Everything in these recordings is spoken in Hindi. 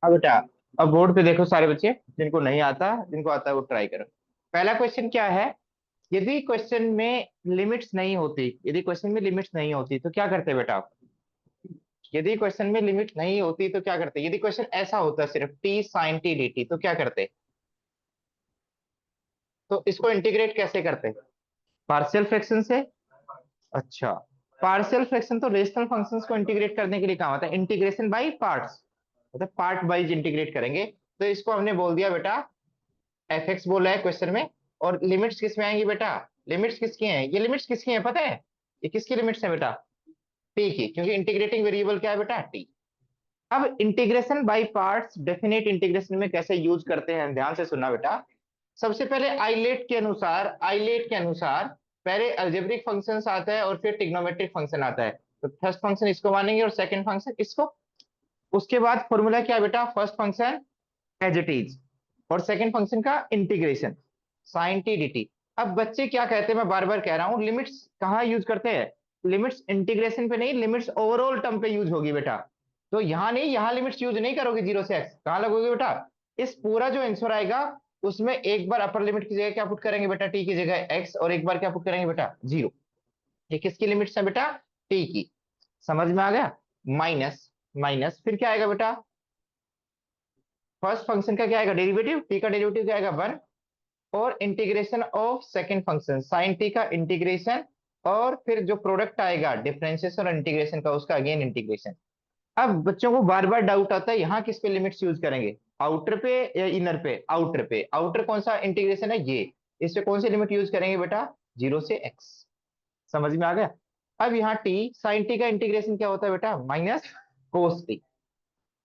हाँ बेटा, अब बोर्ड पे देखो सारे बच्चे, जिनको नहीं आता, जिनको आता है वो ट्राई करो। पहला क्वेश्चन क्या है? यदि क्वेश्चन में लिमिट्स नहीं होती, यदि क्वेश्चन में लिमिट्स नहीं होती तो क्या करते बेटा आप? यदि क्वेश्चन में लिमिट नहीं होती तो क्या करते? यदि क्वेश्चन ऐसा होता सिर्फ t sine t d t तो क्या करते? तो इसको इंटीग्रेट कैसे करते? पार्शियल फ्रैक्शन से। अच्छा, पार्शियल फ्रैक्शन तो रेशनल फंक्शंस को इंटीग्रेट करने के लिए काम आता है, इंटीग्रेशन बाय पार्ट्स, मतलब पार्ट वाइज इंटीग्रेट करेंगे। तो इसको हमने बोल दिया बेटा एफ एक्स बोला है क्वेश्चन में। और लिमिट्स किस में आएंगी बेटा? लिमिट्स किसकी हैं? ये लिमिट्स किसकी हैं पता है? ये किसकी लिमिट्स है बेटा? टी की, क्योंकि इंटीग्रेटिंग वेरिएबल क्या है बेटा? टी। अब integration by parts definite integration में कैसे यूज करते हैं, ध्यान से सुनना बेटा। सबसे पहले आइलेट के अनुसार पहले अलजेब्रिक फंक्शन आता है और फिर ट्रिग्नोमेट्रिक फंक्शन आता है। तो फर्स्ट फंक्शन इसको मानेंगे और सेकंड फंक्शन इसको। उसके बाद फॉर्मूला क्या है बेटा? First function as it is, और सेकंड फंक्शन का integration sine t d t. अब बच्चे क्या कहते हैं, मैं बार बार कह रहा हूं, लिमिट्स कहाँ यूज करते हैं? लिमिट्स इंटीग्रेशन पे नहीं, लिमिट्स ओवरऑल टर्म पे यूज होगी बेटा। तो यहाँ नहीं, यहाँ लिमिट्स यूज नहीं करोगे, जीरो से एक्स कहाँ लगोगे बेटा? इस पूरा जो आंसर आएगा उसमें एक बार अपर लिमिट की जगह क्या पुट करेंगे बेटा? टी की जगह एक्स, और एक बार क्या पुट करेंगे बेटा? जीरो। ये किसकी लिमिट्स है बेटा? टी की। समझ में आ गया? माइनस, माइनस फिर क्या आएगा बेटा? फर्स्ट फंक्शन का क्या आएगा? डेरिवेटिव, टी का डेरिवेटिव क्या आएगा? वन। और integration of second function sine t का इंटीग्रेशन, और फिर जो प्रोडक्ट आएगा डिफरेंशिएशन और इंटीग्रेशन का, उसका अगेन इंटीग्रेशन। अब बच्चों को बार बार डाउट आता है यहाँ किस पे लिमिट्स यूज करेंगे, आउटर पे या इनर पे? आउटर पे। आउटर कौन सा इंटीग्रेशन है? ये। इस पे कौन सी लिमिट यूज करेंगे बेटा? जीरो से एक्स। समझ में आ गया? अब यहाँ टी साइन टी का इंटीग्रेशन क्या होता है बेटा? Minus cos T,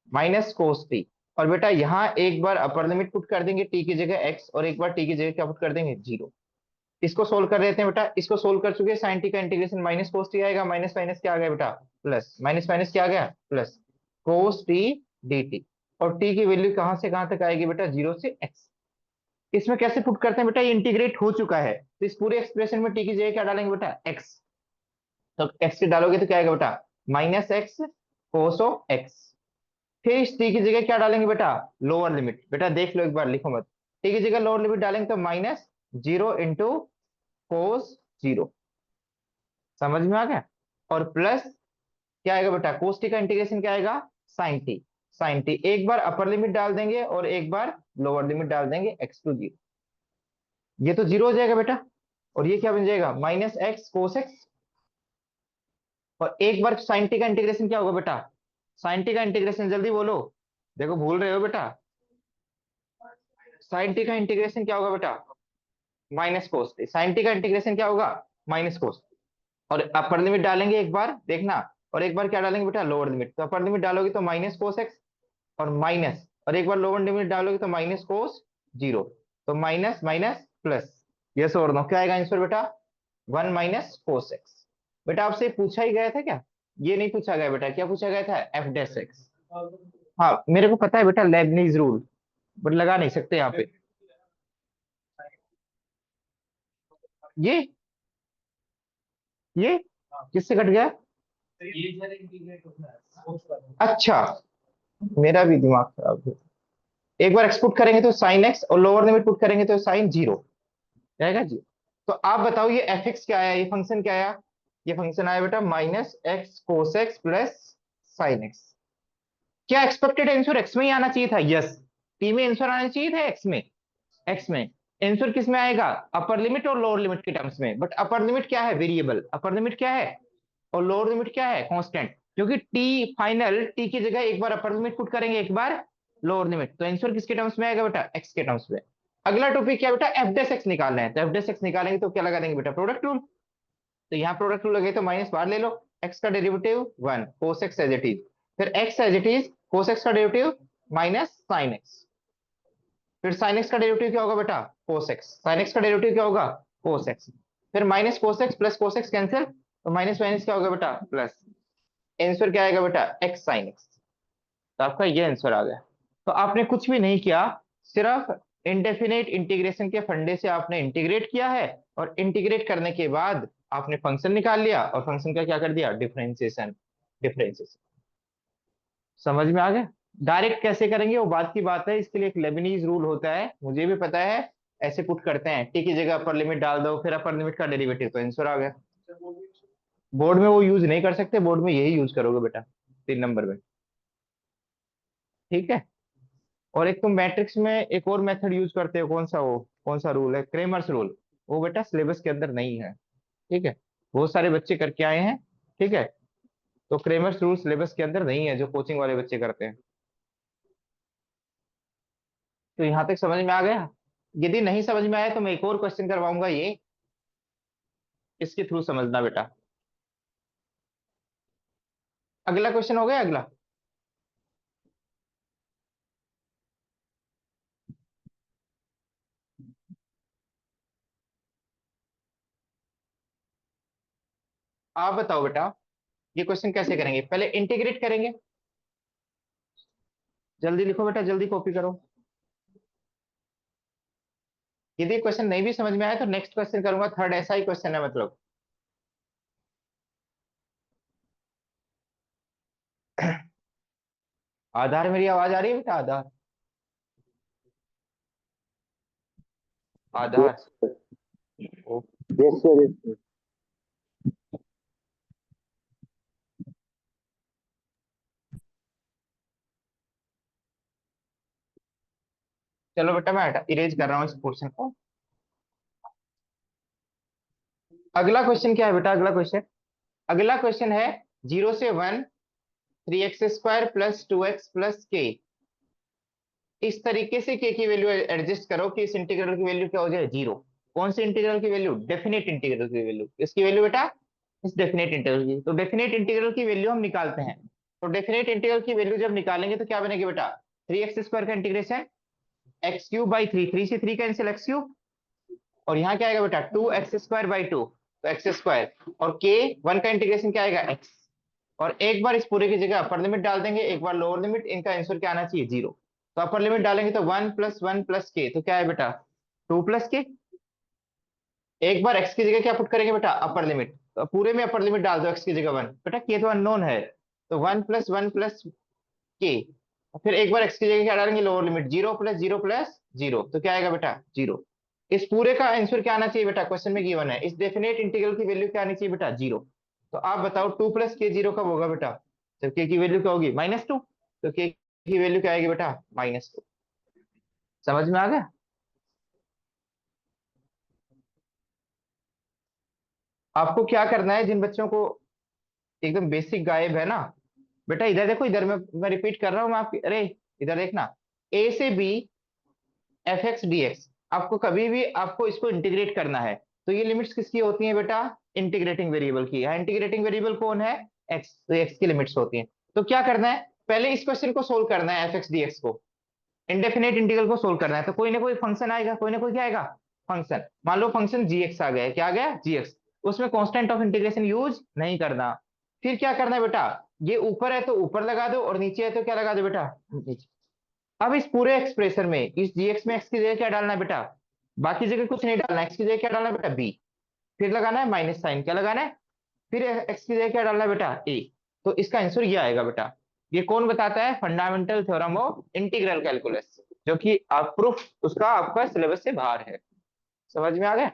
minus cos T. और बेटा यहाँ एक बार अपर लिमिट पुट कर देंगे टी की जगह एक्स, और एक बार टी की जगह क्या पुट कर देंगे? जीरो। इसको सोल्व कर लेते हैं बेटा, इसको सोल्व कर चुके, साइन टी का इंटीग्रेशन माइनस कोस टी आएगा, माइनस माइनस क्या आ गया बेटा? प्लस, माइनस माइनस क्या आ गया? Plus. Cos t d T. और टी की वैल्यू कहां से कहां तक आएगी बेटा? जीरो से एक्स। इसमें कैसे पुट करते हैं बेटा? ये इंटीग्रेट हो चुका है, तो इस पूरे एक्सप्रेशन में टी की जगह क्या डालेंगे बेटा? एक्स। तो एक्स डालोगे तो क्या आएगा बेटा? Minus x cos of x. फिर इस टी की जगह क्या डालेंगे बेटा? Lower limit. बेटा देख लो एक बार, लिखो मत। टी की जगह लोअर लिमिट डालेंगे तो minus zero into cos zero. समझ में आ गया? और प्लस क्या आएगा बेटा? कोस टी का इंटीग्रेशन क्या आएगा? Sign T. साइन टी एक बार अपर लिमिट डाल देंगे और एक बार लोअर लिमिट डाल देंगे, एक्स टू जीरो। ये तो जीरो हो जाएगा बेटा, और ये क्या बन जाएगा? Minus x cos x. और एक बार साइन टी का इंटीग्रेशन क्या होगा बेटा? साइन टी का इंटीग्रेशन जल्दी बोलो, देखो भूल रहे हो बेटा। साइन टी का इंटीग्रेशन क्या होगा बेटा? Minus cos t. Sine t का इंटीग्रेशन क्या होगा? Minus cos. और अपर लिमिट डालेंगे एक बार, देखना। और एक बार क्या डालेंगे बेटा? Lower limit. तो अपर लिमिट डालोगे तो माइनस कोस एक्स, और माइनस, और एक बार लोअर लिमिट डालोगे तो माइनस कोस जीरो। तो माइनस माइनस प्लस। यस और नो, क्या आएगा आंसर बेटा? One minus cos x. बेटा आपसे पूछा ही गया था क्या? ये नहीं पूछा गया बेटा, क्या पूछा गया था? एफ डेस एक्स। हाँ मेरे को पता है बेटा, लेबनीज रूल, बट लगा नहीं सकते यहाँ पे। ये ये किससे कट गया? अच्छा, मेरा भी दिमाग खराब है। एक बार एक्स पुट करेंगे तो साइन एक्स, और लोअर लिमिट पुट करेंगे तो साइन जीरो रहेगा जी। तो आप बताओ ये एफ एक्स क्या आया, ये फंक्शन क्या आया? ये फंक्शन आया बेटा माइनस एक्स कोस एक्स प्लस साइन एक्स। क्या एक्सपेक्टेड आंसर एक्स में ही आना चाहिए था? यस। टी में आंसर आना चाहिए था एक्स में। एक्स में आंसर किस में आएगा? अपर लिमिट और लोअर लिमिट के टर्म्स में। बट अपर लिमिट क्या है? वेरिएबल। अपर लिमिट क्या है? और लोअर लिमिट क्या है? कांस्टेंट। क्योंकि टी फाइनल, टी की जगह एक बार अपर लिमिट पुट करेंगे, एक बार लोअर लिमिट, तो आंसर किसके टर्म्स में आएगा बेटा? एक्स के टर्म्स में। अगला टॉपिक क्या बेटा? एफ डेस एक्स निकालना है। तो एफ डेस एक्स निकालेंगे तो क्या लगा देंगे बेटा? Product rule. तो यहाँ प्रोडक्ट रूल लगे तो माइनस बाहर ले लो, एक्स का derivative one, cos x as it is. फिर x as it is, cos x का डेरिवेटिव माइनस साइन एक्स। फिर साइन एक्स का डेरिवेटिव क्या होगा बेटा? Cos x. साइन एक्स का डेरिवेटिव क्या होगा? Cos x. फिर minus cos x plus cos x cancel, तो माइनस माइनस क्या होगा बेटा? प्लस। आंसर क्या आएगा बेटा? X sine x. तो आपका ये आंसर आ गया। तो आपने कुछ भी नहीं किया, सिर्फ इंडेफिनेट इंटीग्रेशन के फंडे से आपने इंटीग्रेट किया है, और इंटीग्रेट करने के बाद आपने फंक्शन निकाल लिया, और फंक्शन का क्या कर दिया? डिफरेंशिएशन। डिफरेंशिएशन। समझ में आ गया? डायरेक्ट कैसे करेंगे वो बात की बात है, इसके लिए एक लेबनीज रूल होता है, मुझे भी पता है। ऐसे पुट करते हैं, टी की जगह अपर लिमिट डाल दो, फिर अपर लिमिट का डेरिवेटिव, तो आंसर आ गया। बोर्ड में वो यूज नहीं कर सकते, बोर्ड में यही यूज करोगे बेटा 3 नंबर में। ठीक है। और एक तुम मैट्रिक्स में एक और मेथड यूज करते हो, कौन सा वो, कौन सा रूल है, क्रेमर्स रूल। वो बेटा सिलेबस के अंदर नहीं है। ठीक है। बहुत सारे बच्चे करके आए हैं। ठीक है। तो क्रेमर्स रूल सिलेबस के अंदर नहीं है, जो कोचिंग वाले बच्चे करते हैं। तो यहाँ तक समझ में आ गया। यदि नहीं समझ में आया तो मैं एक और क्वेश्चन करवाऊंगा, ये इसके थ्रू समझना बेटा। अगला क्वेश्चन हो गया, अगला। आप बताओ बेटा, ये क्वेश्चन कैसे करेंगे, पहले इंटीग्रेट करेंगे। जल्दी लिखो बेटा, जल्दी कॉपी करो। यदि क्वेश्चन नहीं भी समझ में आया तो नेक्स्ट क्वेश्चन करूंगा, थर्ड ऐसा ही क्वेश्चन है मतलब। आधार, मेरी आवाज आ रही है बेटा, आधार, आधार। ओ, यस सर। चलो बेटा मैं इरेज कर रहा हूँ इस पोर्शन को। अगला क्वेश्चन क्या है बेटा, अगला क्वेश्चन, अगला क्वेश्चन है 0 से 1 3x² प्लस 2x प्लस के। इस तरीके से के की वैल्यू एडजस्ट करो कि इस इंटीग्रल की वैल्यू क्या हो जाए, 0। कौन सी इंटीग्रल की वैल्यू, डेफिनेट इंटीग्रल की वैल्यू, इसकी वैल्यू बेटा, इस डेफिनेट इंटीग्रल की। तो डेफिनेट इंटीग्रल की वैल्यू हम निकालते हैं। तो डेफिनेट इंटीग्रल की वैल्यू जब निकालेंगे तो क्या बनेगी बेटा, 3x² का इंटीग्रेशन x³ बाई 3, 3 से 3 कैंसिल, x³ और यहाँ क्या आएगा बेटा, 2x² बाई 2, तो x²। और के 1 का इंटीग्रेशन क्या आएगा, x। और एक बार इस पूरे की जगह अपर लिमिट डाल देंगे, एक बार लोअर लिमिट, इनका आंसर क्या आना चाहिए, 0। तो अपर लिमिट डालेंगे तो 1 + 1 + के, तो क्या है बेटा, 2 + के। एक बार x की जगह क्या पुट करेंगे बेटा, अपर लिमिट, तो पूरे में अपर लिमिट डाल दो x की जगह 1, बेटा के तो अननोन है, तो 1 + 1 + के। फिर एक बार x की जगह क्या डालेंगे, लोअर लिमिट, 0 + 0 + 0, तो क्या आएगा बेटा, 0। इस पूरे का आंसर क्या आना चाहिए बेटा, क्वेश्चन में गिवन है, इस डेफिनेट इंटीग्रल की वैल्यू क्या आनी चाहिए बेटा, 0। तो आप बताओ 2 + के 0 कब होगा बेटा, जब के की वैल्यू क्या होगी, -2। तो के की वैल्यू क्या आएगी बेटा, -2। समझ में आ गया। आपको क्या करना है, जिन बच्चों को एकदम बेसिक गायब है ना, बेटा इधर देखो, इधर मैं रिपीट कर रहा हूँ, मैं आप, अरे इधर देखना, a से b f(x) dx। आपको कभी भी आपको इसको इंटीग्रेट करना है, तो ये लिमिट्स किसकी होती हैं बेटा, इंटीग्रेटिंग वेरिएबल की। यहाँ इंटीग्रेटिंग वेरिएबल कौन है, x, तो x की लिमिट्स होती हैं। तो क्या करना है, पहले इस क्वेश्चन को सोल्व करना है, f(x) dx को, इंडेफिनेट इंटीग्रल को सोल्व करना है। तो कोई ना कोई फंक्शन आएगा, कोई ना कोई क्या आएगा, फंक्शन। मान लो फंक्शन gx आ गया, क्या आ गया, gx। उसमें कांस्टेंट ऑफ इंटीग्रेशन यूज नहीं करना। फिर क्या करना है बेटा, ये ऊपर है तो ऊपर लगा दो, और नीचे है तो क्या लगा दो बेटा, नीचे। अब इस पूरे एक्सप्रेशन में, इस gx में x की जगह क्या डालना है बेटा, बाकी जगह कुछ नहीं डालना है, x की जगह क्या डालना है बेटा, b। फिर लगाना है माइनस साइन, क्या लगाना है, फिर x की जगह क्या डालना है बेटा, a। तो इसका आंसर ये आएगा बेटा। ये कौन बताता है, fundamental theorem of integral calculus, जो कि आप प्रूफ उसका आपका सिलेबस से बाहर है। समझ में आ गया,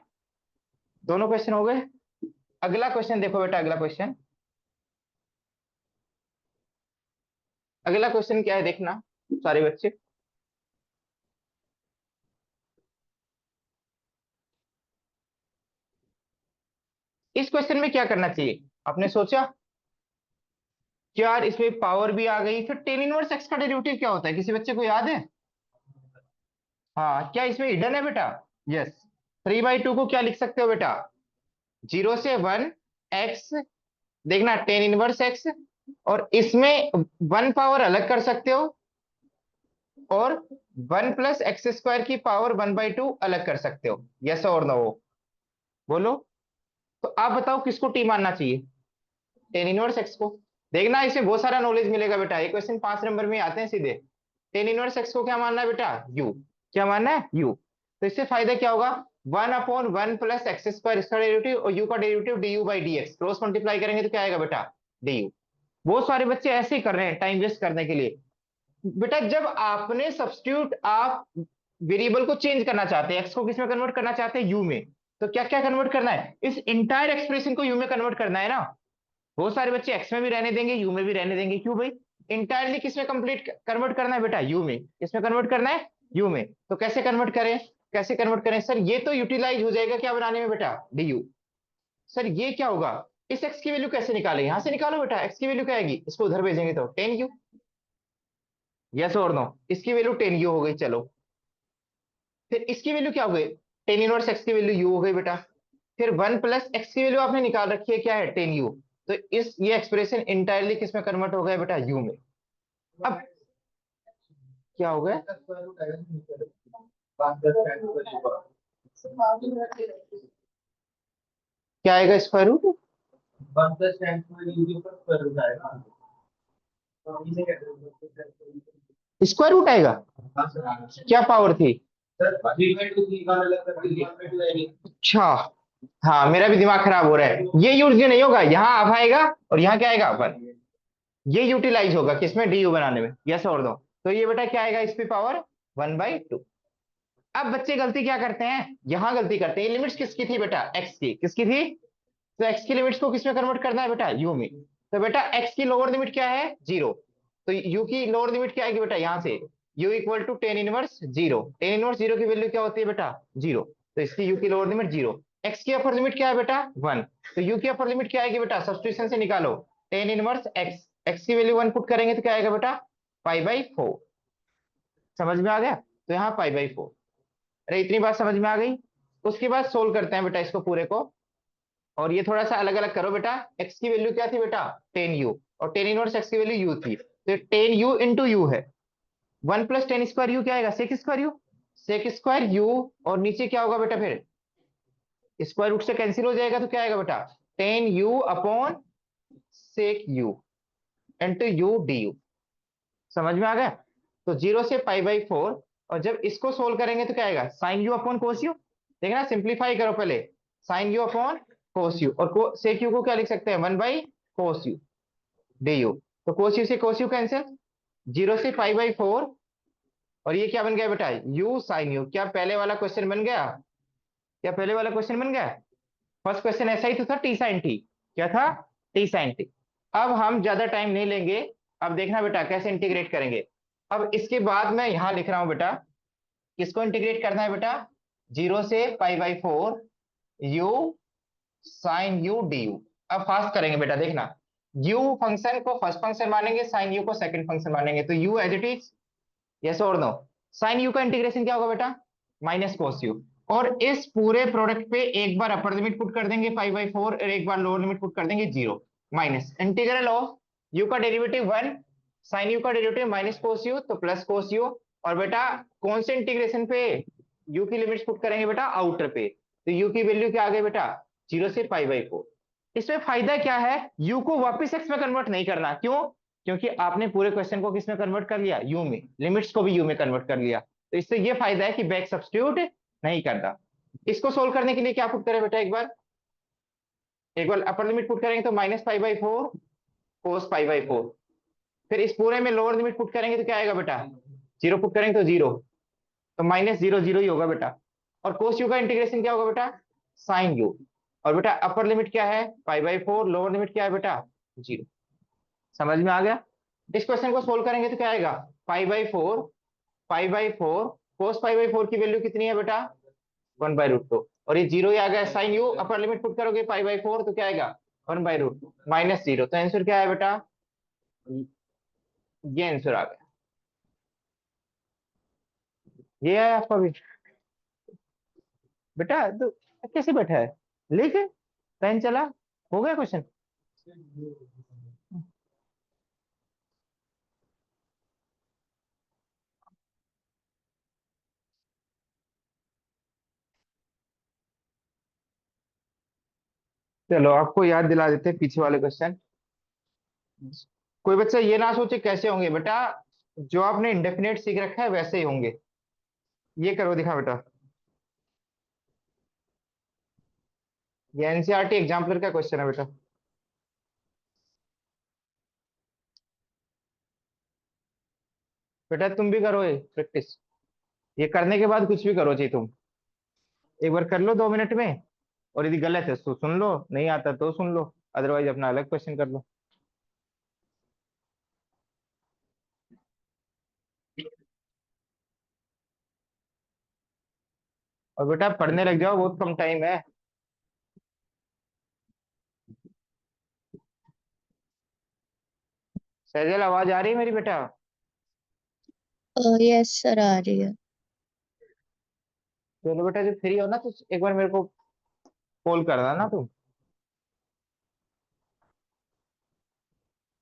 दोनों क्वेश्चन हो गए। अगला क्वेश्चन देखो बेटा, अगला क्वेश्चन, अगला क्वेश्चन क्या है देखना सारे बच्चे। इस क्वेश्चन में क्या करना चाहिए, आपने सोचा कि यार इसमें पावर भी आ गई, फिर टेन इनवर्स एक्स का डेरिवेटिव क्या होता है, किसी बच्चे को याद है। हाँ, क्या इसमें हिडन है बेटा, यस। 3/2 को क्या लिख सकते हो बेटा, 0 से 1 एक्स, देखना टेन इनवर्स एक्स, और इसमें 1 पावर अलग कर सकते हो, और 1 + x² की पावर 1/2 अलग कर सकते हो, यस और नो, बोलो। तो आप बताओ किसको टी मानना चाहिए, टेन इनवर्स एक्स को। देखना इसमें बहुत सारा नॉलेज मिलेगा बेटा, ये क्वेश्चन 5 नंबर में आते हैं सीधे। टेन इनवर्स एक्स को क्या मानना है बेटा, यू। क्या मानना है, यू। तो इससे फायदा क्या होगा, 1/1 + x² इसका डेरिवेटिव, और यू का डेरिवेटिव du/dx, क्रॉस मल्टीप्लाई करेंगे तो क्या आएगा बेटा, du। बहुत सारे बच्चे ऐसे ही कर रहे हैं टाइम वेस्ट करने के लिए, बेटा जब आपने सब्स्टिट्यूट, आप वेरिएबल को चेंज करना चाहते हैं, एक्स को किस में कन्वर्ट करना चाहते हैं, यू में, तो क्या क्या कन्वर्ट करना है, इस इंटायर एक्सप्रेशन को यू में कन्वर्ट करना है ना। बहुत सारे बच्चे एक्स में भी रहने देंगे, यू में भी रहने देंगे, क्यों भाई, इंटायरली किस में कंप्लीट कन्वर्ट करना है बेटा, यू में, किस में कन्वर्ट करना है, यू में। तो कैसे कन्वर्ट करें, कैसे कन्वर्ट करें सर, ये तो यूटिलाइज हो जाएगा क्या बनाने में बेटा, डी यू। सर ये क्या होगा, इस एक्स की वैल्यू कैसे निकालें, यहां से निकालो बेटा, एक्स की वैल्यू क्या आएगी, इसको उधर भेजेंगे तो 10u, यस और नो, इसकी वैल्यू 10u हो गई, चलो फिर इसकी वैल्यू क्या हो गई, 10 इनवर्स एक्स की वैल्यू u हो गई बेटा। फिर 1 प्लस एक्स की वैल्यू आपने निकाल रखी है क्या है, 10u। तो इस ये एक्सप्रेशन इंटायरली किस में कन्वर्ट हो गया बेटा, u में। अब क्या हो गया, क्या आएगा स्क्वायर रूट, स्क्वायर रूट आएगा, क्या पावर थी, अच्छा, हाँ मेरा भी दिमाग खराब हो रहा है, ये यूज नहीं होगा, यहाँ अब आएगा और यहाँ क्या आएगा अपन, ये यूटिलाइज होगा किसमें, डी यू बनाने में, यस और दो। तो ये बेटा क्या आएगा, इस पे पावर 1/2। अब बच्चे गलती क्या करते हैं, यहां गलती करते हैं, लिमिट्स किसकी थी बेटा, एक्स की, किसकी थी, तो एक्स की लिमिट्स को किसमें कन्वर्ट करना है बेटा, यू में। तो बेटा एक्स की लोअर लिमिट क्या है, 0, तो यू की लोअर लिमिट क्या आएगी बेटा, यहां से u equal to 10 inverse 0, 10 inverse 0 की वैल्यू क्या होती है बेटा, 0, तो इसकी यू की लोअर लिमिट 0। एक्स की अपर लिमिट क्या है बेटा, 1, तो यू की अपर लिमिट क्या आएगी बेटा, सब्स्टिट्यूशन से निकालो, 10 इनवर्स एक्स, एक्स की वैल्यू 1 पुट करेंगे तो क्या आएगा बेटा, पाई/4, समझ में आ गया, तो यहाँ पाई/4। अरे इतनी बात समझ में आ गई। उसके बाद सोल्व करते हैं बेटा इसको पूरे को, और ये थोड़ा सा अलग अलग करो बेटा, एक्स की वैल्यू क्या थी बेटा, 10u, और 10 इनवर्स एक्स की वैल्यू यू थी, तो 10u इंटू यू है, 1 + 10 स्क्वायर यू क्या आएगा, sec square u, sec square u, और नीचे क्या होगा बेटा, फिर स्क्वायर रूट से कैंसिल हो जाएगा तो क्या आएगा बेटा, 10u/sec u into you d you, समझ में आ गया। तो 0 से पाई/4, और जब इसको सोल्व करेंगे तो क्या आएगा, sine u upon cos u, देखना सिंप्लीफाई करो पहले, sine u upon cos u, और सेक यू को क्या लिख सकते हैं, 1/cos u डी यू। तो कोस यू से कोस यू कैंसिल, 0 से पाई/4, और ये क्या बन गया बेटा, यू साइन यू, क्या पहले वाला क्वेश्चन बन गया, क्या पहले वाला क्वेश्चन बन गया, फर्स्ट क्वेश्चन ऐसा ही तो था, टी साइन टी, क्या था, टी साइन टी। अब हम ज्यादा टाइम नहीं लेंगे, अब देखना बेटा कैसे इंटीग्रेट करेंगे। अब इसके बाद मैं यहां लिख रहा हूं बेटा, किसको इंटीग्रेट करना है बेटा, 0 से पाई/4 u sine u d u. अब फास्ट करेंगे बेटा, देखना, यू फंक्शन को फर्स्ट फंक्शन मानेंगे, साइन यू को सेकंड फंक्शन मानेंगे, तो u as it is, yes और नो। साइन यू का इंटीग्रेशन क्या होगा बेटा, माइनस कोस यू, और इस पूरे प्रोडक्ट पे एक बार अपर लिमिट पुट कर देंगे 5/4, और एक बार लोअर लिमिट पुट कर देंगे 0, माइनस इंटीग्रल ऑफ यू का डेरिवेटिव 1, साइन यू का डेरिवेटिव माइनस कोस यू, तो प्लस कोस यू, और बेटा कौन से इंटीग्रेशन पे, यू की लिमिट्स पुट करेंगे बेटा आउटर पे, तो यू की वैल्यू क्या आ गई बेटा, 0 से पाई/4। इसमें फायदा क्या है, यू को वापस एक्स में कन्वर्ट नहीं करना, क्यों, क्योंकि आपने पूरे क्वेश्चन को किस में कन्वर्ट कर लिया, यू में, लिमिट्स को भी यू में कन्वर्ट कर लिया, तो इससे ये फायदा है कि बैक सब्स्टिट्यूट नहीं करना। इसको सोल्व करने के लिए क्या पुट करें बेटा, एक बार अपर लिमिट पुट करेंगे तो -पाई/4 कोस पाई/4, फिर इस पूरे में लोअर लिमिट पुट करेंगे तो क्या आएगा बेटा, 0 पुट करेंगे तो 0, तो -0 0 ही होगा बेटा। और कोस यू का इंटीग्रेशन क्या होगा बेटा, साइन यू, और बेटा अपर लिमिट क्या है पाई/4, लोअर लिमिट क्या है बेटा 0, समझ में आ गया। इस क्वेश्चन को सोल्व करेंगे तो क्या आएगा, पाई/4, पाई/4 कोस पाई/4 की वैल्यू कितनी है बेटा, 1/√2, और ये 0 ही आ गया, sine u upper limit put करोगे पाई/4 तो क्या आएगा, 1/√2 -0, तो आंसर क्या है बेटा, ये आंसर आ गया, ये है आपका भी बेटा। तो कैसे बैठा है, लिख, पेन चला, हो गया क्वेश्चन। चलो आपको याद दिला देते हैं पीछे वाले क्वेश्चन। कोई बच्चा ये ना सोचे कैसे होंगे बेटा, जो आपने इंडेफिनेट सीख रखा है वैसे ही होंगे। ये करो दिखा बेटा, ये एनसीईआरटी एग्जाम्पलर का क्वेश्चन है बेटा। बेटा तुम भी करो ये प्रैक्टिस, ये करने के बाद कुछ भी करो चाहिए तुम, एक बार कर लो 2 मिनट में, और यदि गलत है तो सुन लो, नहीं आता तो सुन लो, अदरवाइज अपना अलग क्वेश्चन कर लो। और बेटा पढ़ने लग जाओ, बहुत कम टाइम है। सहजल आवाज आ रही है मेरी बेटा? यस सर, आ रही है। चलो बेटा, जब फ्री हो ना तो एक बार मेरे को कॉल करना ना तुम।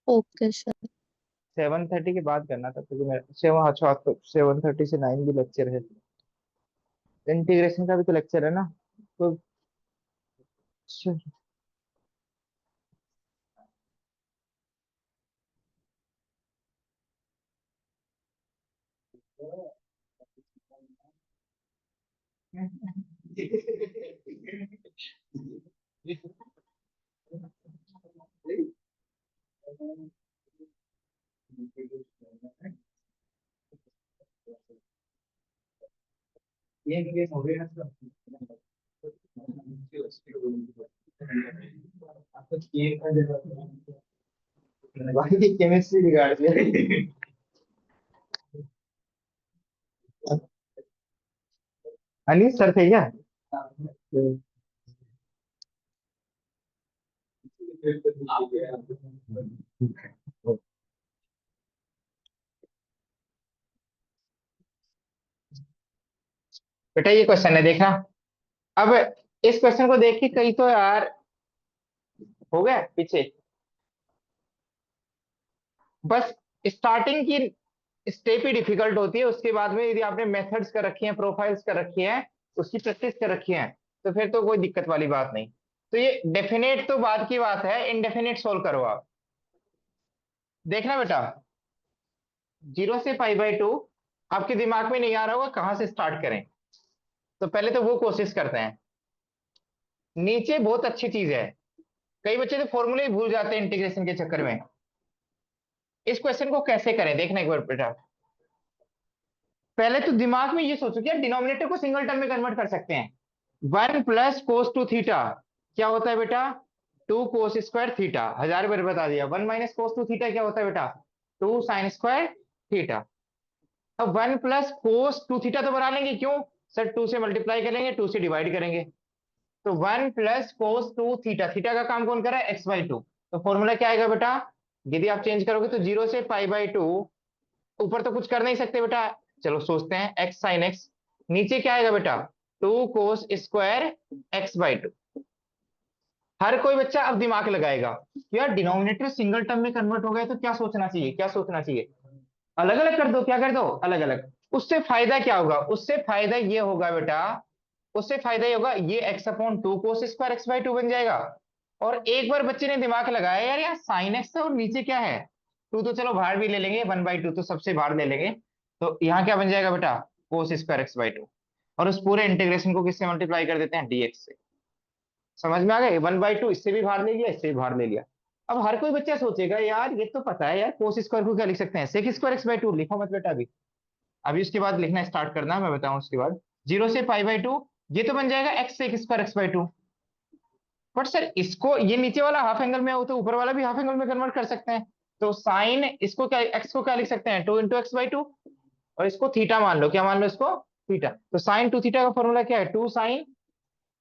Okay sir. 7:30 के बाद करना था, क्योंकि मेरा 7:30 से 9 भी लेक्चर है, इंटीग्रेशन का भी तो लेक्चर है ना, तो अच्छा। ये हो गया ना। भाई केमिस्ट्री बिगाड़ दिया। अनिल सर थे क्या? बेटा ये क्वेश्चन है, देखना। अब इस क्वेश्चन को देख के कहीं तो यार हो गया पीछे, बस स्टार्टिंग की स्टेप ही डिफिकल्ट होती है, उसके बाद में यदि आपने मेथड्स कर रखी हैं, प्रोफाइल्स कर रखी हैं, उसकी प्रैक्टिस कर रखी है, तो फिर तो कोई दिक्कत वाली बात नहीं। तो ये डेफिनेट तो बाद की बात है, इनडेफिनेट सोल्व करो आप। देखना बेटा, 0 से π/2 आपके दिमाग में नहीं आ रहा होगा कहां से स्टार्ट करें, तो पहले तो वो कोशिश करते हैं। नीचे बहुत अच्छी चीज है, कई बच्चे तो फॉर्मूले ही भूल जाते हैं इंटीग्रेशन के चक्कर में। इस क्वेश्चन को कैसे करें देखना एक बार बेटा। पहले तो दिमाग में ये सोचो कि यार डिनोमिनेटर को सिंगल टर्म में कन्वर्ट कर सकते हैं। 1 + cos 2 थीटा क्या होता है बेटा? 2 cos² थीटा, 1000 बार बता दिया। 1 - cos 2 थीटा क्या होता है बेटा? 2 sin² थीटा। अब 1 + cos 2 थीटा तो बना लेंगे, क्यों सर? 2 से मल्टीप्लाई करेंगे, 2 से डिवाइड करेंगे, तो 1 + cos 2 थीटा, थीटा का काम कौन कर रहा है? x/2। तो फॉर्मूला क्या आएगा बेटा? यदि आप चेंज करोगे तो 0 से π/2, ऊपर तो कुछ कर नहीं सकते बेटा, चलो सोचते हैं x sin x, नीचे क्या आएगा बेटा? 2 cos² x/2। हर कोई बच्चा अब दिमाग लगाएगा कि यार डिनोमिनेटर सिंगल टर्म में कन्वर्ट हो गया तो क्या सोचना चाहिए, क्या सोचना चाहिए? अलग अलग कर दो, क्या कर दो? अलग अलग। उससे फायदा क्या होगा? उससे फायदा ये होगा बेटा, उससे फायदा ये होगा, ये x/2 cos² x/2 बन जाएगा। और एक बार बच्चे ने दिमाग लगाया यार यहाँ साइन एक्स है और नीचे क्या है? 2 तो चलो बाहर भी ले लेंगे, 1/2 तो सबसे बाहर ले लेंगे, तो यहाँ क्या बन जाएगा बेटा? cos²x/2। और उस पूरे इंटीग्रेशन को किससे मल्टीप्लाई कर देते हैं? dx से। समझ में आ गए? 1/2 इससे भी बाहर ले लिया, इससे भी बाहर ले लिया। अब हर कोई बच्चा सोचेगा यार ये तो पता है यार, cos² को क्या लिख सकते हैं? sec²x/2 लिखो मत बेटा अभी, अभी उसके बाद लिखना स्टार्ट करना, मैं बताऊं उसके बाद। 0 से π/2 ये तो बन जाएगा x sec²x/2। बट सर इसको, ये नीचे वाला हाफ एंगल में हो तो ऊपर वाला भी हाफ एंगल में कन्वर्ट कर सकते हैं, तो साइन इसको क्या, एक्स को क्या लिख सकते हैं? 2 × x/2। और इसको थीटा मान लो, क्या मान लो इसको? थीटा। तो साइन 2 थीटा का फॉर्मूला क्या है? 2 sin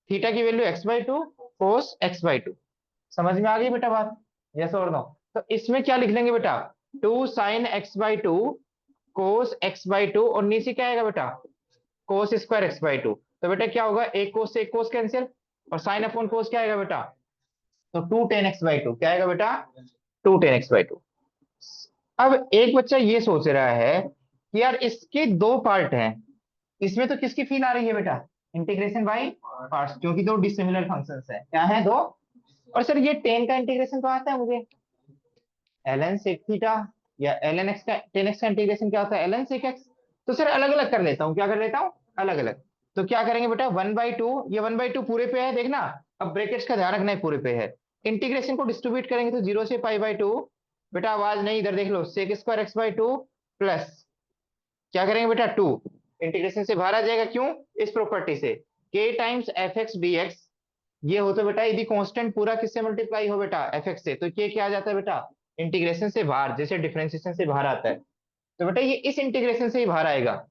थीटा की वैल्यू x/2 cos x/2। समझ में आ गई बेटा बात? यस और नो? तो इसमें क्या लिख लेंगे बेटा? 2 sin x/2 cos x/2, और नीचे क्या आएगा बेटा? cos²x/2। तो बेटा क्या होगा? एक कोस से एक कोस कैंसिल, और साइन अपॉन कोस क्या आएगा बेटा? तो 2 tan x/2 क्या आएगा बेटा? 2 tan x/2। अब एक बच्चा ये सोच रहा है कि यार इसके दो पार्ट हैं, इसमें तो किसकी फील आ रही है बेटा? इंटीग्रेशन बाय पार्ट्स, क्योंकि दो डिसिमिलर फंक्शंस हैं, क्या है? दो। और सर ये टेन का इंटीग्रेशन तो आता है मुझे, ln sec थीटा, या ln x का, tan x का इंटीग्रेशन क्या होता है? ln sec x। तो सर अलग अलग कर लेता हूँ, क्या कर लेता हूँ? अलग अलग। तो क्या करेंगे बेटा? 1/2, ये 1/2 पूरे पे है देखना, अब ब्रैकेट्स का ध्यान रखना है, पूरे पे है। इंटीग्रेशन को डिस्ट्रीब्यूट करेंगे तो 0 से π/2, बेटा आवाज नहीं, इधर देख लो, sec² x/2 प्लस क्या करेंगे बेटा, 2 इंटीग्रेशन से बाहर आ जाएगा, क्यों, इस प्रॉपर्टी से, k times F x d x, ये हो तो बेटा यदि कांस्टेंट पूरा किससे मल्टीप्लाई हो बेटा, एफ एक्स से, तो k क्या आ जाता है बेटा, इंटीग्रेशन से बाहर, जैसे डिफरेंशिएशन से बाहर आता है, तो बेटा ये इस इंटीग्रेशन से ही बाहर आएगा,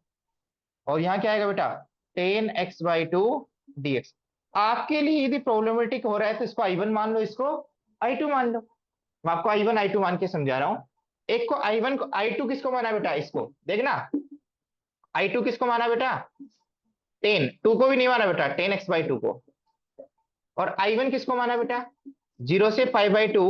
और यहाँ क्या आएगा बेटा, tan x by to D x. आपके लिए यदि प्रॉब्लमेटिक हो रहा है तो इसको आई वन मान लो, इसको आई टू मान लो, मैं आपको आई वन आई टू मान के समझा रहा हूँ। एक को आई वन को, आई टू किसको माना बेटा, इसको देखना, आई टू किसको माना बेटा, टेन, टू को भी नहीं माना बेटा, टेन एक्स बाई टू को, और आई वन किसको माना बेटा, जीरो से pi by two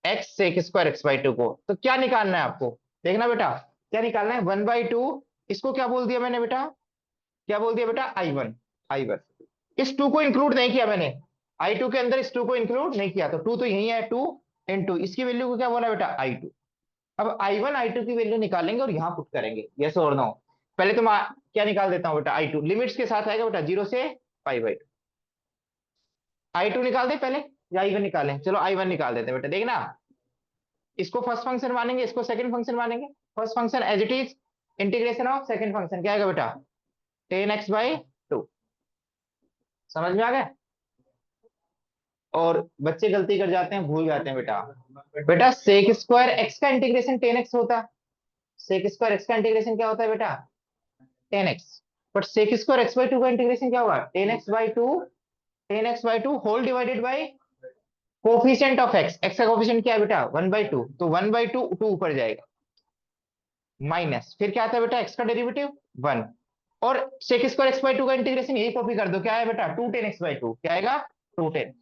x sec square x by two को। तो क्या निकालना है आपको, देखना बेटा, क्या निकालना है, वन बाई टू, इसको क्या बोल दिया मैंने बेटा, क्या बोल दिया बेटा, आई वन, आई वन, इस टू को इंक्लूड नहीं किया मैंने, आई टू के अंदर इस टू को इंक्लूड नहीं किया, तो टू तो यही है, टू इंटू इसकी वैल्यू को क्या बोला बेटा, आई टू। अब आई वन आई टू की वैल्यू निकालेंगे और यहां पुट करेंगे, यस और नो। पहले तो मैं क्या निकाल देता हूं बेटा, आई टू लिमिट्स के साथ आएगा बेटा, जीरो से pi by two, I two निकाल दे पहले या आई वन निकालें, चलो आई वन निकाल देते हैं बेटा, देखना, इसको फर्स्ट फंक्शन मानेंगे, इसको सेकंड फंक्शन मानेंगे, first function as it is integration of second function क्या आएगा बेटा, टेन एक्स बाई टू, समझ में आ गया। और बच्चे गलती कर जाते हैं, भूल जाते हैं बेटा, बेटा सेक स्क्वायर एक्स का इंटीग्रेशन टेन एक्स होता है, सेक स्क्वायर एक्स का इंटीग्रेशन क्या होता है बेटा, tan x, but sec square x by two का इंटीग्रेशन क्या होगा, tan x by two, tan x by two whole divided by coefficient of x, x का कोफिशिएंट क्या है बेटा, वन बाई टू, तो वन बाई टू टू ऊपर जाएगा, माइनस फिर क्या आता है बेटा, एक्स का डेरिवेटिव वन, और sec square x by two का इंटीग्रेशन यही कॉपी कर दो, क्या है बेटा, two tan x by two, क्या आएगा, टू टेन।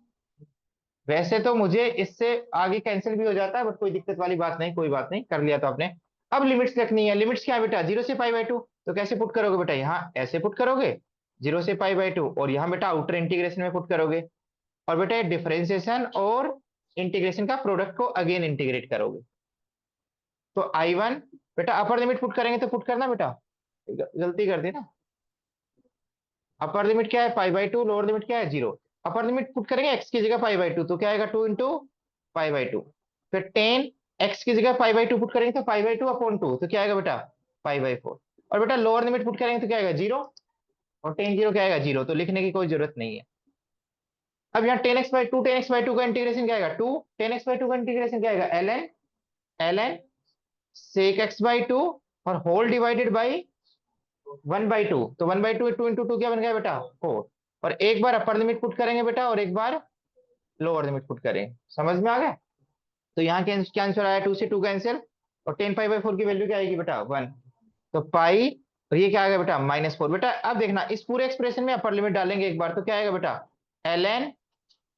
वैसे तो मुझे इससे आगे कैंसिल भी हो जाता है, बट कोई दिक्कत वाली बात नहीं, कोई बात नहीं, कर लिया तो आपने। अब लिमिट्स रखनी है, लिमिट्स क्या है बेटा, जीरो से पाई बाई टू, तो कैसे पुट करोगे बेटा, यहाँ ऐसे पुट करोगे, जीरो से पाई बाई टू, और यहाँ बेटा आउटर इंटीग्रेशन में पुट करोगे, और बेटा डिफरेंशिएशन और इंटीग्रेशन का प्रोडक्ट को अगेन इंटीग्रेट करोगे, तो आई वन बेटा अपर लिमिट पुट करेंगे, तो पुट करना बेटा, गलती कर दी ना, अपर लिमिट क्या है पाई बाई टू, लोअर लिमिट क्या है जीरो, अपर लिमिट पुट करेंगे एक्स की जगह पाई बाई टू, तो क्या आएगा, two into pi by to, फिर टेन एक्स की जगह पाई बाई टू पुट करेंगे, तो pi by two upon to, तो क्या आएगा बेटा, पाई बाई फोर, और बेटा लोअर लिमिट पुट करेंगे तो क्या आएगा, जीरो, और टेन जीरो क्या आएगा, जीरो, तो लिखने की कोई जरूरत नहीं है। अब यहाँ tan x by two, tan x by two का इंटीग्रेशन क्या आएगा, two, tan x by two का इंटीग्रेशन क्या आएगा, L N, L N sec x by two, और whole divided by one by two, तो one by two, two into two क्या बन गया बेटा, फोर, और एक बार अपर लिमिट पुट करेंगे बेटा, और एक बार लोअर लिमिट पुट करेंगे, समझ में आ गया। तो यहाँ क्या आंसर आया, टू से टू कैंसिल, और टेन पाई बाई फोर की वैल्यू क्या आएगी बेटा, वन, तो पाई, और ये क्या आ गया बेटा, माइनस फोर। बेटा अब देखना, इस पूरे एक्सप्रेशन में अपर लिमिट डालेंगे एक बार, तो क्या आएगा बेटा, एल एन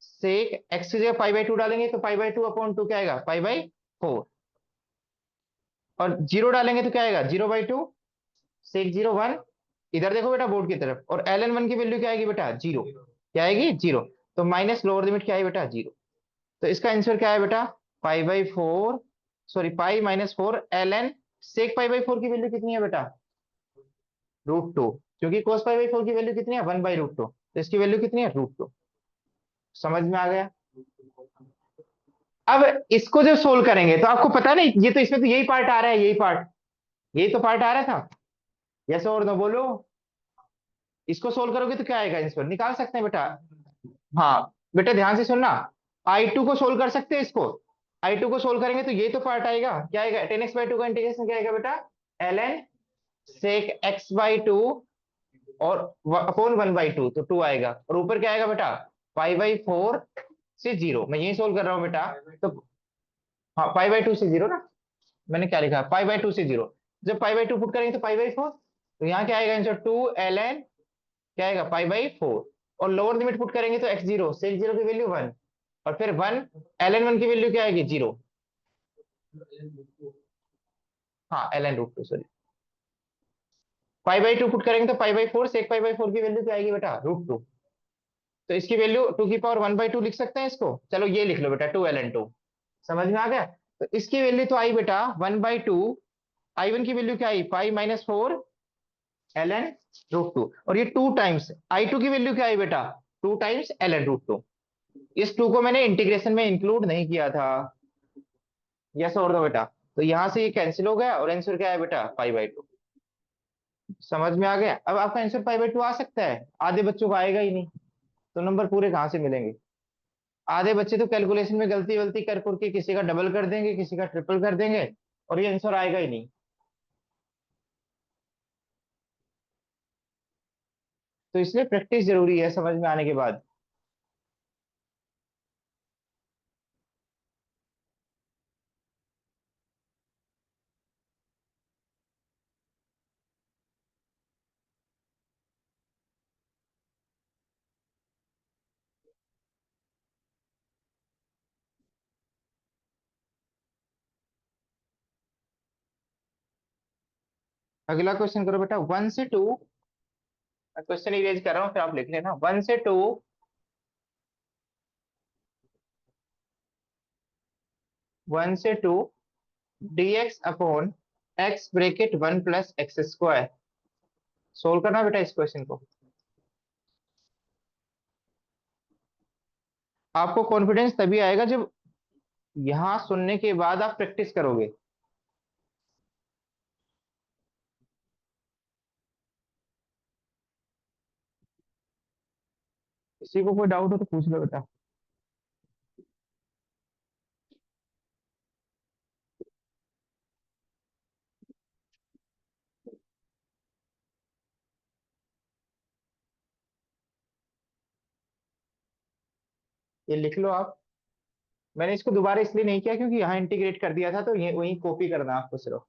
सेक एक्स की जगह पाई बाई टू डालेंगे, तो pi by two upon two क्या आएगा, पाई बाई फोर, और जीरो डालेंगे तो क्या आएगा, zero by two sec zero one, इधर देखो बेटा बोर्ड की तरफ, और एल एन वन की वैल्यू क्या आएगी बेटा, जीरो, क्या आएगी, जीरो, तो माइनस लोअर लिमिट क्या है बेटा, जीरो, तो इसका आंसर क्या है बेटा, pi by four, sorry pi minus four L N sec pi by four की वैल्यू कितनी है बेटा, रूट टू, क्योंकि कोस पाई बाई फोर की वैल्यू कितनी है, वन बाई रूट टू, तो इसकी वैल्यू कितनी है, रूट टू, समझ में आ गया। अब इसको जब सोल्व करेंगे तो आपको पता नहीं, ये तो इसमें तो यही पार्ट आ रहा है, यही पार्ट, यही तो पार्ट आ रहा था, यस और नो बोलो, इसको सोल्व करोगे तो क्या आएगा, आंसर निकाल सकते हैं बेटा। हाँ बेटा ध्यान से सुनना, आई टू को सोल्व कर सकते हैं इसको, आई टू को सोल्व करेंगे तो ये तो पार्ट आएगा, क्या आएगा, टेन एक्स बाई टू का इंटीग्रेशन क्या आएगा बेटा, l N sec x by two, और अपॉन वन बाई टू, तो टू आएगा, और ऊपर क्या आएगा बेटा, पाई बाई फोर से जीरो, मैं यही सोल्व कर रहा हूँ बेटा, तो हाँ पाई बाई टू से जीरो ना, मैंने क्या लिखा, पाई बाई टू से जीरो, जब पाई बाई टू पुट करेंगे तो पाई बाई फोर, तो यहाँ क्या आएगा आंसर, टू एल एन क्या आएगा, पाई बाई फोर, और लोअर लिमिट पुट करेंगे तो एक्स जीरो, सेक जीरो की वैल्यू वन, और फिर वन एल एन वन की वैल्यू क्या आएगी, जीरो, हाँ l N root two, sorry, pi by two put करेंगे तो pi by four, sec pi by four की वैल्यू क्या आएगी बेटा, रूट टू, तो इसकी वैल्यू टू की पावर वन बाई टू लिख सकते हैं इसको, चलो ये लिख लो बेटा, टू एल एन टू, समझ में आ गया। तो इसकी वैल्यू तो आई बेटा one by two, I one की वैल्यू क्या आई, pi minus four L N root two, और ये टू टाइम्स आई टू की वैल्यू क्या आई बेटा, two times L N root two, इस टू को मैंने इंटीग्रेशन में इंक्लूड नहीं किया था, यस और दो बेटा, तो यहां से ये कैंसिल हो गया, और आंसर क्या है बेटा, पाई बाई टू, समझ में आ गया? अब आपका आंसर 5/2 आ सकता है, आधे बच्चों को आएगा ही नहीं, तो नंबर पूरे कहाँ से मिलेंगे? आधे बच्चे तो कैलकुलेशन में गलती वलती कर करके किसी का डबल कर देंगे, किसी का ट्रिपल कर देंगे, और ये आंसर आएगा ही नहीं। तो इसलिए प्रैक्टिस जरूरी है समझ में आने के बाद। अगला क्वेश्चन करो बेटा, 1 से 2। मैं क्वेश्चन इरेज कर रहा हूँ, फिर आप लिख लेना। 1 से 2, 1 से 2 dx upon x bracket 1 + x²। Solve करना बेटा इस क्वेश्चन को। आपको कॉन्फिडेंस तभी आएगा जब यहां सुनने के बाद आप प्रैक्टिस करोगे। किसी को कोई डाउट हो तो पूछ लो बेटा। ये लिख लो आप। मैंने इसको दोबारा इसलिए नहीं किया क्योंकि यहाँ इंटीग्रेट कर दिया था, तो ये वही कॉपी करना है आपको सिर्फ।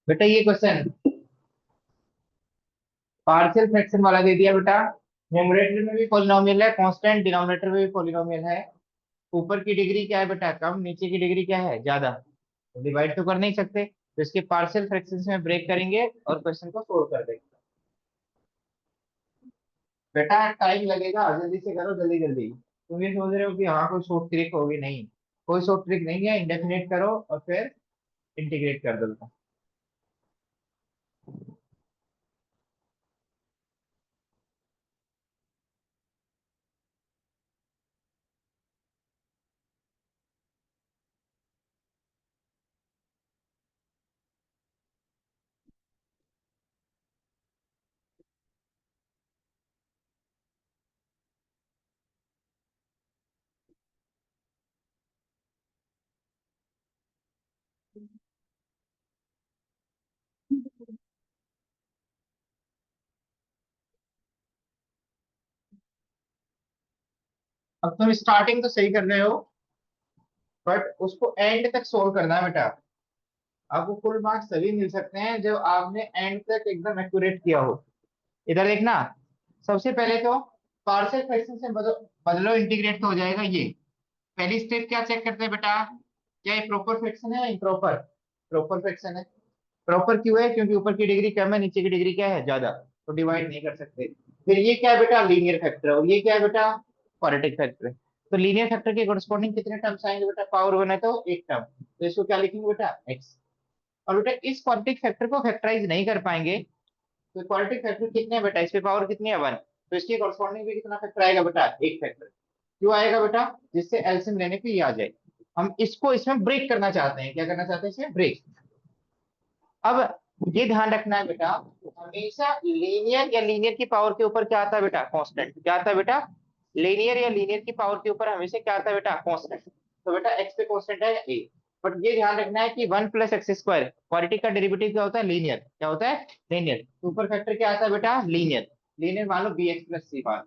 बेटा ये क्वेश्चन पार्शियल फ्रैक्शन वाला दे दिया बेटा। न्यूमरेटर में भी पॉलिनोमियल है, कांस्टेंट डिनोमिनेटर में भी पॉलिनोमियल है। ऊपर की डिग्री क्या है बेटा? कम। नीचे की डिग्री क्या है? ज्यादा। तो डिवाइड तो कर नहीं सकते, तो इसके पार्शियल फ्रैक्शन में ब्रेक करेंगे और क्वेश्चन को सोल्व कर देंगे। बेटा टाइम लगेगा, जल्दी से करो, जल्दी जल्दी। तुम ये सोच रहे हो कि हाँ कोई शॉर्ट ट्रिक होगी, नहीं। कोई शॉर्ट ट्रिक नहीं है, इंडेफिनेट करो और फिर इंटीग्रेट कर दो बेटा। अब तुम स्टार्टिंग तो सही कर रहे हो, बट उसको एंड तक सोल्व करना है बेटा। आपको फुल मार्क्स तभी मिल सकते हैं जब आपने एंड तक एकदम एक्यूरेट किया हो। इधर देखना, सबसे पहले तो पार्शियल फ्रैक्शन से बदलो इंटीग्रेट तो हो जाएगा ये। पहली स्टेप क्या चेक करते हैं बेटा, क्या ये प्रॉपर फ्रैक्शन है या इम्प्रॉपर? प्रॉपर फ्रैक्शन है। प्रॉपर क्यों है? क्योंकि ऊपर की डिग्री कम है, नीचे की डिग्री क्या है, ज्यादा, तो डिवाइड नहीं कर सकते। फिर ये क्या है बेटा, लीनियर फैक्टर है, और ये क्या है बेटा, क्वाड्रेटिक फैक्टर है। तो लीनियर फैक्टर के कोरस्पॉन्डिंग कितने टर्म्स आएंगे बेटा, पावर वन है तो एक टर्म, तो इसको क्या लिखेंगे बेटा, एक्स। और बेटा इस क्वाड्रेटिक फैक्टर को फैक्टराइज नहीं कर पाएंगे, तो क्वाड्रेटिक फैक्टर कितने हैं बेटा, इस पे पावर कितनी है, वन, तो इसके कोरस्पॉन्डिंग भी कितना फैक्टर आएगा बेटा, एक फैक्टर। क्यों आएगा बेटा, जिससे एलसीएम लेने पे ये आ जाए। हम इसको इसमें ब्रेक करना चाहते हैं, क्या करना चाहते हैं, इसमें ब्रेक। अब ये ध्यान रखना है बेटा, हमेशा लीनियर या लीनियर की पावर के ऊपर क्या आता है बेटा, कांस्टेंट। क्या आता है बेटा, लीनियर या लीनियर की पावर के ऊपर हमेशा क्या आता है बेटा, कांस्टेंट। तो बेटा एक्स पे कांस्टेंट है ए। बट ये ध्यान रखना है कि one plus x square quadratic का डेरिवेटिव क्या होता है, लीनियर। क्या होता है, लीनियर। ऊपर फैक्टर क्या आता है बेटा, लीनियर। लीनियर मान लो बी एक्स प्लस सी बार।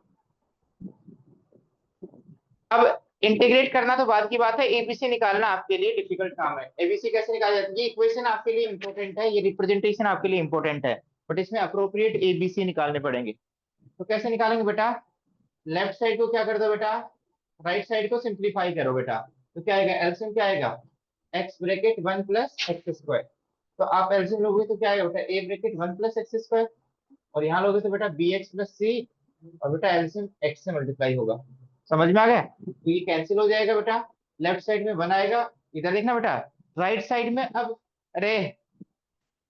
अब इंटीग्रेट करना तो बाद की बात है, एबीसी निकालना आपके लिए डिफिकल्ट काम है। एबीसी कैसे निकाला जाता है, ये इक्वेशन आपके लिए इंपॉर्टेंट है, ये रिप्रेजेंटेशन आपके लिए इंपॉर्टेंट है, बट इसमें अप्रोप्रिएट एबीसी निकालने पड़ेंगे। तो कैसे निकालेंगे बेटा, लेफ्ट साइड को क्या कर दो बेटा, राइट साइड को सिंप्लीफाई करो बेटा। तो क्या आएगा, एलसीएम क्या आएगा, x bracket one plus x square. तो आप एलसीएम लोगे तो क्या आएगा बेटा, a bracket one plus x square, और यहाँ लोगे तो बेटा बी एक्स प्लस सी, और बेटा एलसीएम एक्स से मल्टीप्लाई होगा। समझ में आ गया, तो ये कैंसिल हो जाएगा बेटा, लेफ्ट साइड में वन आएगा। इधर देखना बेटा, राइट साइड में अब, अरे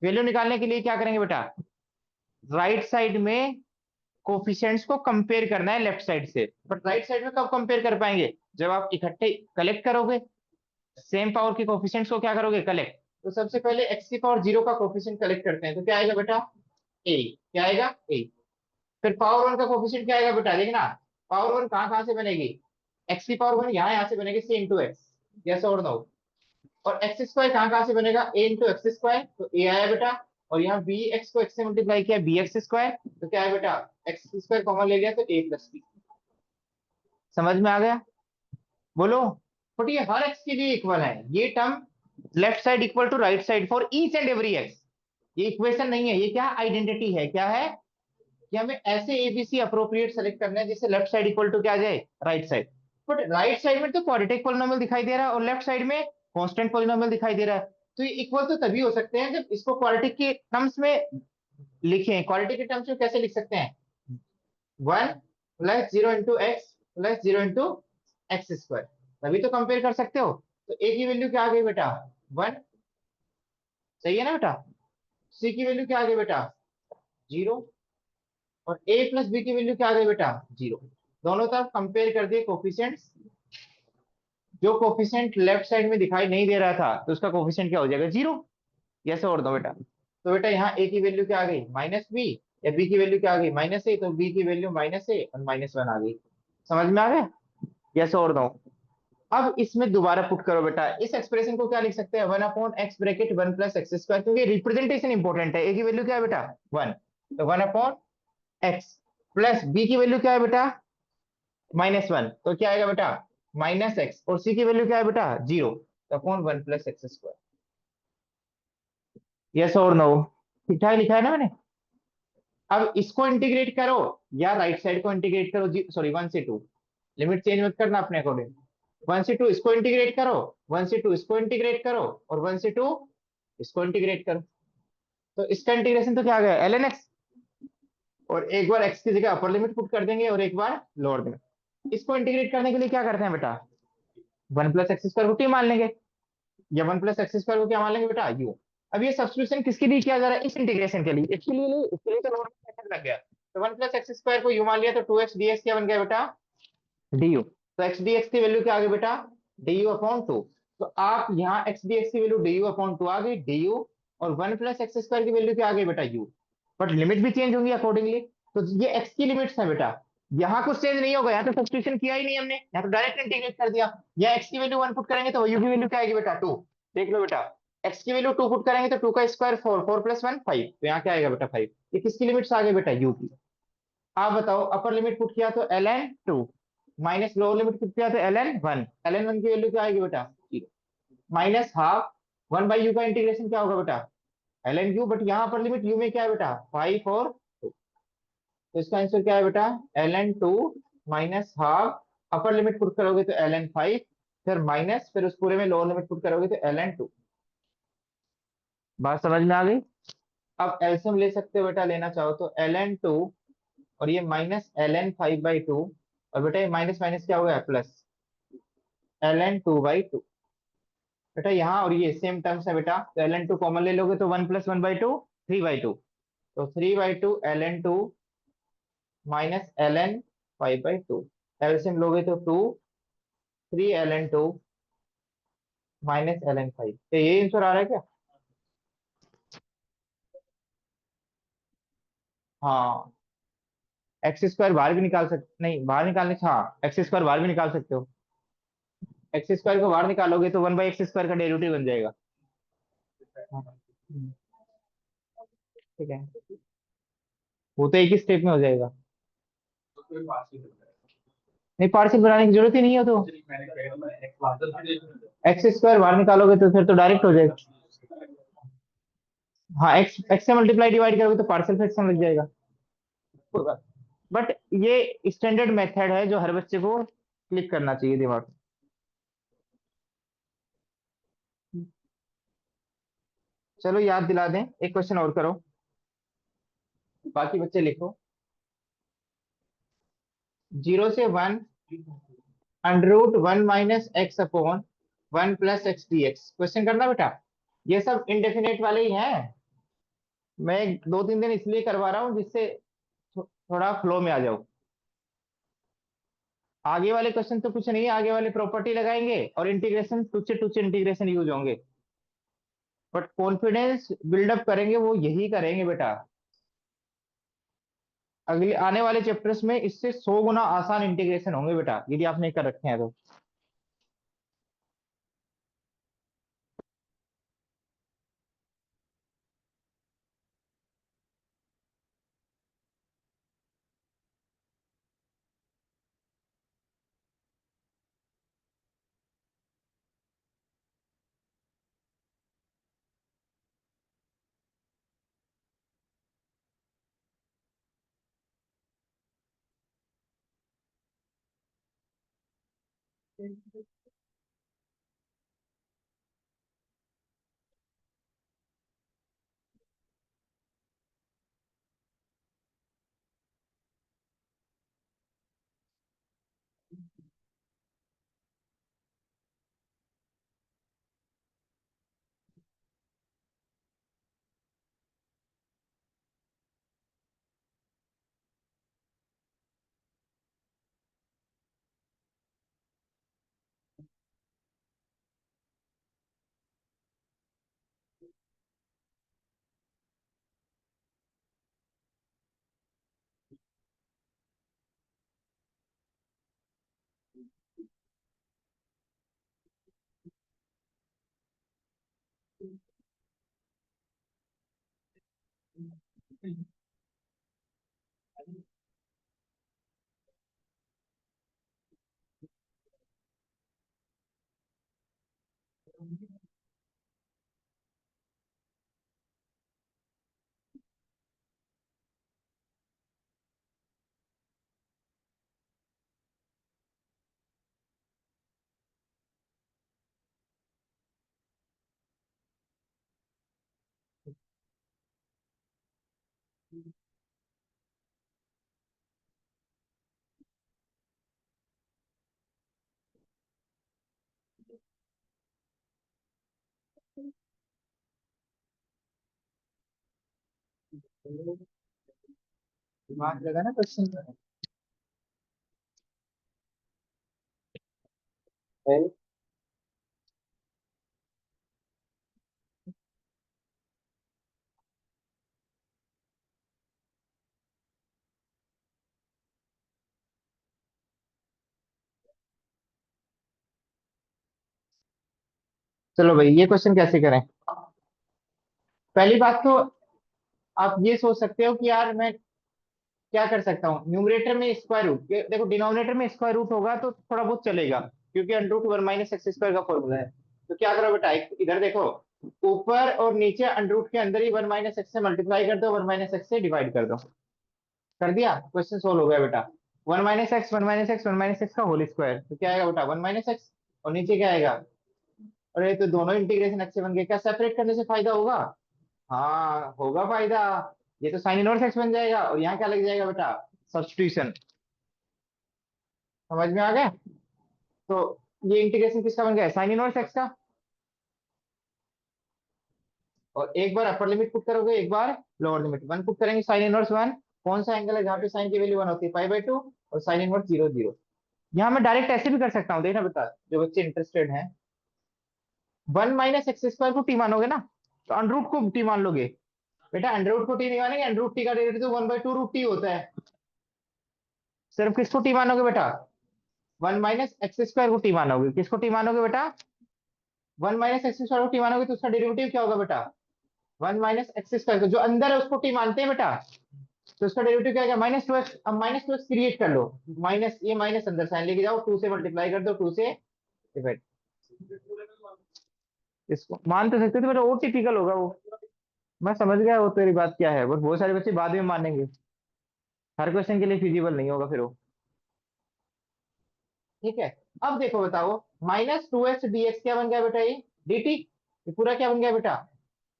वैल्यू निकालने के लिए क्या करेंगे बेटा, राइट साइड में कोफिशिएंट्स को कंपेयर करना है लेफ्ट साइड से। बट राइट साइड में कब कंपेयर कर पाएंगे, जब आप इकट्ठे कलेक्ट करोगे, सेम पावर के कोफिशिएंट्स को क्या करोगे, कलेक्ट। तो सबसे पहले एक्स की पावर जीरो का कोफिशिएंट कलेक्ट करते हैं, तो क्या आएगा बेटा, ए। क्या आएगा, ए। फिर पावर वन का कोफिशिएंट क्या आएगा बेटा, देखना, पावर वन कहाँ कहाँ से बनेगी, एक्स की पावर वन यहाँ से बनेगी, सी इंटू एक्स, यस और नो। और एक्स स्क्वायर कहाँ से बनेगा, ए इंटू एक्स स्क्वायर, तो ए आया बेटा। और यहाँ बी एक्स को एक्स से मल्टीप्लाई किया, बी एक्स स्क्वायर, तो क्या है बेटा, एक्स स्क्वायर कॉमन ले लिया तो ए प्लस बी। समझ में आ गया, बोलो। बट ये हर एक्स के लिए इक्वल है, ये term left side equal to right side for each and every x. ये इक्वेशन नहीं है, ये क्या आइडेंटिटी है, क्या है कि हमें ऐसे एबीसी अप्रोप्रिएट सेलेक्ट करना है जिससे लेफ्ट साइड इक्वल टू क्या आ जाए, right side. But right side में तो क्वाड्रेटिक पॉलिनोमियल दिखाई दे रहा है और लेफ्ट साइड में कांस्टेंट पॉलिनोमियल दिखाई दे रहा है। तो ये इक्वल तो तभी हो सकते हैं जब इसको क्वाड्रेटिक के टर्म्स में लिखें। क्वाड्रेटिक के टर्म्स में कैसे लिख सकते हैं, one plus zero into x plus zero into x square, तभी तो कंपेयर कर सकते हो। तो ए की वैल्यू क्या आ गई बेटा, वन, सही है ना बेटा। सी की वैल्यू क्या आ गई बेटा, जीरो। और ए प्लस बी की वैल्यू क्या आ गई बेटा, जीरो। दोनों तरफ कंपेयर कर दिए कोफिशिएंट्स, जो कोफिशिएंट लेफ्ट साइड में दिखाई नहीं दे रहा था तो उसका कोफिशिएंट क्या हो जाएगा, जीरो। यस और दो बेटा। तो बेटा यहाँ ए की वैल्यू क्या आ गई, माइनस बी, या बी की वैल्यू क्या आ गई, माइनस ए, तो बी की वैल्यू माइनस ए और माइनस वन आ गई। समझ में आ गया, यस और दो। अब इसमें दोबारा पुट करो बेटा, इस एक्सप्रेशन को क्या लिख सकते हैं, one upon x bracket one plus x square, क्योंकि रिप्रेजेंटेशन इंपॉर्टेंट है। ए की वैल्यू क्या है बेटा, वन, तो one upon x, plus b की वैल्यू क्या है बेटा, माइनस वन, तो क्या आएगा बेटा, माइनस एक्स, और सी की वैल्यू क्या है बेटा, जीरो, तो upon one plus x square. Yes और नो, ठीक ठाक लिखा है ना मैंने। अब इसको इंटीग्रेट करो या राइट साइड को इंटीग्रेट करो, सॉरी वन से टू, लिमिट चेंज मत करना अपने अकॉर्डिंग। वन से टू इसको इंटीग्रेट करो, वन से टू इसको इंटीग्रेट करो, और वन से टू इसको इंटीग्रेट करो। तो इसका इंटीग्रेशन तो क्या आ गया, एल एन एक्स, और एक बार एक्स की जगह अपर लिमिट पुट कर देंगे और एक बार लोअर लिमिट। इसको इंटीग्रेट करने के लिए क्या करते हैं बेटा, वन प्लस एक्स स्क्वायर को टी मान लेंगे, या वन प्लस एक्स स्क्वायर को क्या मान लेंगे बेटा, यू। अब ये सब्स्टिट्यूशन किसके लिए किया जा रहा है, इस इंटीग्रेशन के लिए, इसके लिए नहीं, इसके लिए तो नॉर्मल मेथड लग गया। तो वन प्लस एक्स स्क्वायर को यू मान लिया, तो टू एक्स डी एक्स क्या बन गया बेटा, डी यू। तो एक्स डी एक्स की वैल्यू क्या आ गई बेटा, डी यू अपॉन टू। तो आप यहाँ एक्स डी एक्स की value d u upon two आ गई, डी यू, और वन प्लस एक्स स्क्वायर की वैल्यू क्या आ गई बेटा, यू। बट लिमिट भी चेंज होंगी अकॉर्डिंगली। तो ये एक्स की लिमिट्स है बेटा, यहाँ कुछ चेंज नहीं होगा, यहाँ तो सब्स्टिट्यूशन किया ही नहीं हमने, यहाँ तो डायरेक्ट इंटीग्रेट कर दिया। या एक्स की वैल्यू वन पुट करेंगे तो यू की वैल्यू क्या आएगी बेटा, टू। देख लो बेटा, एक्स की वैल्यू टू पुट करेंगे तो टू का square four, four plus one five, तो यहाँ क्या आएगा बेटा, फाइव। ये किसकी लिमिट्स आ गई बेटा, यू की। आप बताओ, अपर लिमिट पुट किया तो l n to, minus lower limit put किया तो l n one, l n one की वैल्यू क्या आएगी बेटा, zero, minus half one by u का इंटीग्रेशन क्या होगा बेटा, एल एन क्यू, बट यहाँ पर लिमिट यू में क्या है बेटा, 5 और 2। तो इसका आंसर क्या है बेटा, l n to minus half, upper limit put करोगे तो एल एन 5, फिर माइनस, फिर उस पूरे में लोअर लिमिट पुट करोगे तो एल एन 2। बात समझ में आ गई। अब एलसीएम ले सकते हो बेटा, लेना चाहो तो एल एन टू और ये माइनस एल एन 5/2, और बेटा ये माइनस माइनस क्या हो गया, प्लस एल एन 2/2। बेटा यहाँ और ये सेम टर्म्स है बेटा, तो एल एन टू कॉमन ले लोगे तो 1 + 1/2, 3/2। तो 3/2 एल एन टू माइनस एल एन 5/2, एलसीएम लोगे तो 2, 3 ln 2 माइनस ln 5। तो ये आंसर आ रहा है क्या। हाँ, एक्स स्क्वायर बाहर भी निकाल सकते, नहीं बाहर निकालने, हाँ एक्स स्क्वायर बाहर भी निकाल सकते हो। एक्स स्क्वायर को बाहर निकालोगे तो 1/x² का डेरिवेटिव बन जाएगा। हाँ, ठीक है, वो तो एक ही स्टेप में हो जाएगा। नहीं, पार्शियल बनाने की जरूरत ही नहीं है, तो एक्स स्क्वायर बाहर निकालोगे तो फिर तो डायरेक्ट हो जाएगा। हाँ, एक्स एक्स से मल्टीप्लाई डिवाइड करोगे तो पार्शियल फ्रैक्शन लग जाएगा। कोई बात, बट ये स्टैंडर्ड मेथड है जो हर बच्चे को क्लिक करना चाहिए दिमाग में। चलो याद दिला दें, एक क्वेश्चन और करो, बाकी बच्चे लिखो। 0 से 1 √1 - x/1 + x dx, क्वेश्चन करना बेटा। ये सब इनडेफिनेट वाले ही हैं, मैं 2-3 दिन इसलिए करवा रहा हूँ जिससे थोड़ा फ्लो में आ जाओ। आगे वाले क्वेश्चन तो कुछ नहीं है, आगे वाले प्रॉपर्टी लगाएंगे और इंटीग्रेशन, टुच्चे टुच्चे इंटीग्रेशन यूज होंगे, बट कॉन्फिडेंस बिल्डअप करेंगे वो यही करेंगे बेटा। अगले आने वाले चैप्टर्स में इससे 100 गुना आसान इंटीग्रेशन होंगे बेटा, यदि आपने कर रखे हैं तो। दिमाग लगा ना क्वेश्चन में। चलो भाई, ये क्वेश्चन कैसे करें। पहली बात तो आप ये सोच सकते हो कि यार मैं क्या कर सकता हूँ, न्यूमरेटर में स्क्वायर रूट, देखो डिनोमिनेटर में स्क्वायर रूट होगा तो थोड़ा बहुत चलेगा, क्योंकि √1 - x² का फॉर्मूला है। तो क्या करो बेटा, इधर देखो, ऊपर और नीचे अंडर रूट के अंदर ही 1 माइनस एक्स से मल्टीप्लाई कर दो, 1 माइनस एक्स से डिवाइड कर दो। कर दिया, क्वेश्चन सोल्व हो गया बेटा। 1 minus x, 1 minus x, 1 minus x का होल स्क्वायर, तो क्या आएगा बेटा 1 माइनस एक्स, और नीचे क्या आएगा। अरे तो दोनों इंटीग्रेशन अच्छे बन गए, क्या सेपरेट करने से फायदा होगा। हाँ होगा फायदा। ये तो साइन इनवर्स एक्स बन जाएगा, और यहाँ क्या लग जाएगा बेटा, सब्स्टिट्यूशन। समझ में आ गया। तो ये इंटीग्रेशन किसका बन गया, साइन इनवर्स एक्स का। और एक बार अपर लिमिट पुट करोगे, एक बार लोअर लिमिट, वन पुट करेंगे साइन इनवर्स वन। कौन सा एंगल है जहाँ पे साइन की वैल्यू वन होती है, पाई/2, और साइन इनवर्स 0 0। यहाँ मैं डायरेक्ट ऐसे भी कर सकता हूँ, देखना बेटा जो बच्चे इंटरेस्टेड हैं। 1 माइनस एक्स स्क्वायर को टी मानोगे ना, तो अंडर रूट को टी मान लोगे। बेटा अंडर रूट को टी नहीं मानेंगे, अंडर रूट टी का डेरिवेटिव 1/2 रूट टी होता है। सिर्फ किसको टी मानोगे बेटा, 1 माइनस एक्स स्क्वायर को टी मानोगे। किसको टी मानोगे बेटा, 1 माइनस एक्स स्क्वायर को टी मानोगे, तो उसका डेरिवेटिव क्या होगा बेटा, 1 माइनस एक्स स्क्वायर को, जो अंदर है उसको टी मानते हैं बेटा, तो उसका डेरिवेटिव क्या है, -2x। अब -2x क्रिएट कर लो, माइनस ये माइनस अंदर साइन लेके जाओ, 2 से मल्टीप्लाई कर दो, 2 से डिवाइड। इसको मान तो सकते थे बट वो टिपिकल होगा वो। मैं समझ गया वो तेरी बात क्या है, बट बहुत सारे बच्चे बाद में मानेंगे, हर क्वेश्चन के लिए फिजिबल नहीं होगा फिर वो। ठीक है। अब देखो बताओ, -2x dx क्या बन गया बेटा, ये dt, ये पूरा क्या बन गया बेटा,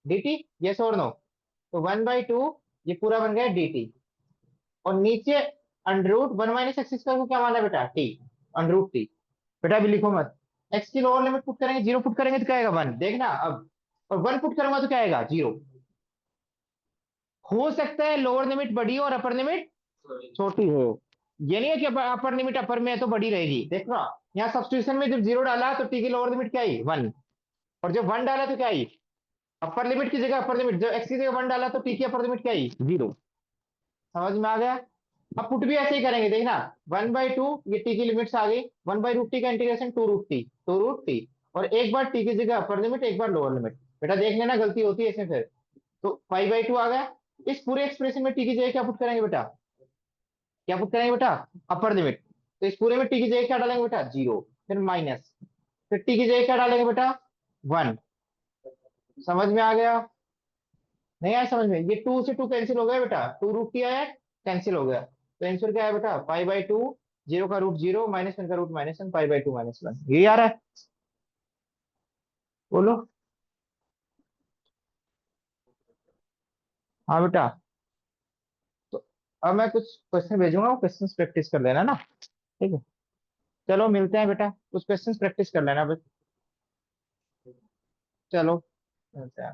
dt, यस और नो। तो 1/2 ये पूरा बन गया dt, और नीचे under root 1 minus x square को क्या माना बेटा, टी, अंडर रूट टी। बेटा अभी लिखो मत, एक्स की लोअर लिमिट पुट करेंगे, 0 पुट करेंगे तो क्या आएगा 1, देखना अब। और 1 पुट करूंगा तो क्या आएगा 0। हो सकता है लोअर लिमिट बड़ी हो और अपर लिमिट छोटी हो, ये नहीं है कि अपर लिमिट अपर में है तो बड़ी रहेगी। देखो ना, यहाँ सब्स्टिट्यूशन में जब 0 डाला तो टी की लोअर लिमिट क्या आई 1, और जब 1 डाला तो क्या आई, अपर लिमिट की जगह अपर लिमिट, जब एक्स की जगह 1 डाला तो टी की अपर लिमिट क्या आई 0। समझ में आ गया। अब पुट भी ऐसे ही करेंगे, देखना 1/2, ये टी की लिमिट्स आ गई, 1/√t का इंटीग्रेशन 2√t, 2√t, और एक बार टी की जगह अपर लिमिट, एक बार लोअर लिमिट। बेटा देख लेना गलती होती है इसमें फिर। तो पाई/2 आ गया। इस पूरे एक्सप्रेशन में टी की जगह क्या पुट करेंगे बेटा, क्या पुट करेंगे बेटा, अपर लिमिट। तो इस पूरे में टी की जगह क्या डालेंगे बेटा 0, फिर माइनस, फिर टी की जगह क्या डालेंगे बेटा 1। समझ में आ गया, नहीं आया समझ में। ये 2 से 2 कैंसिल हो गया बेटा, 2√t आया, कैंसिल हो गया, तो आंसर क्या है बेटा पाई/2, 0 का रूट 0, -1 का रूट -1, पाई/2 -1, ये आ रहा है। बोलो। हाँ बेटा। तो अब मैं कुछ क्वेश्चन भेजूंगा, वो क्वेश्चन प्रैक्टिस कर लेना ना। ठीक है, चलो मिलते हैं बेटा, कुछ क्वेश्चन प्रैक्टिस कर लेना बस। चलो मिलते हैं।